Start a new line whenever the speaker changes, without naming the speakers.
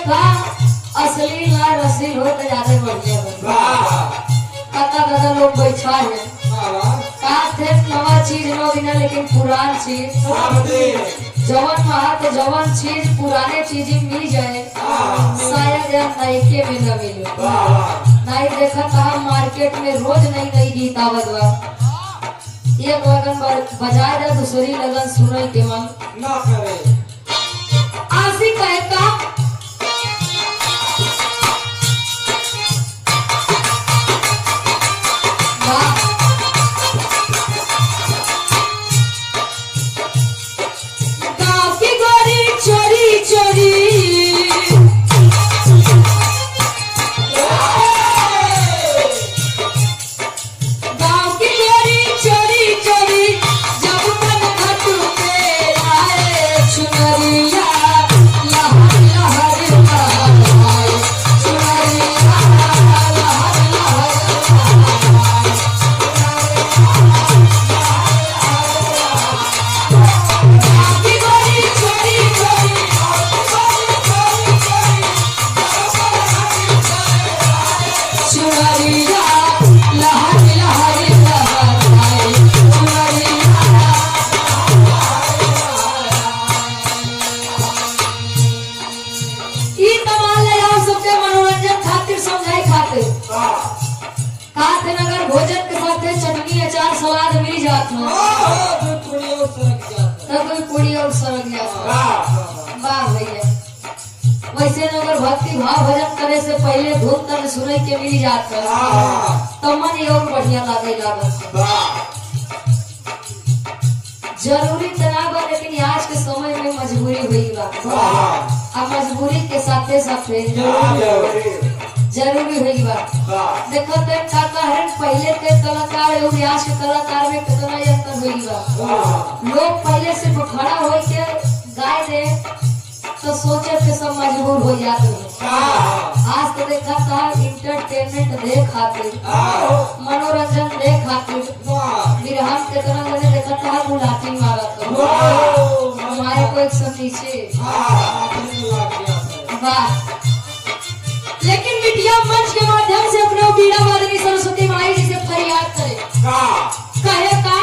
देखा असली ना रसील हो तो ज्यादा बढ़िया कता लोग बैठा है का थे नवा चीज न बिना लेकिन पुरान चीज जवन महा तो जवन चीज पुराने चीज मिल जाए शायद नयके में न मिले नहीं देखा था मार्केट में रोज नई नई गीत आवत बा एक लगन बजाए दे दूसरी लगन सुनई के मन
ना करे
आशी कहे का भोजन के साथ चटनी अचार सलाद मिल जात कोई पूरी और सरक जाता वाह भैया वैसे अगर भक्ति भाव भजन करे से पहले धूम तन सुने के मिल जात तो मन और बढ़िया लागे लागत जरूरी तना बा लेकिन आज के समय में मजबूरी हुई बा अब मजबूरी के साथे साथे जरूरी हुई बा देखो ते काका है पहले के कलाकार और आज के कलाकार में कितना अंतर हुई बा लोग पहले सिर्फ खड़ा होई के गाय दे तो सोचे थे सब मजबूर हो जाते हैं आज तो देखा था इंटरटेनमेंट दे खातिर मनोरंजन दे खातिर विरहन कितना मैंने देखा था गुलाटी मारा तो हमारे को एक सब नीचे वाह लेकिन मीडिया मंच के माध्यम से अपने बीड़ा वादनी सरस्वती माई जी से फरियाद करे कहे का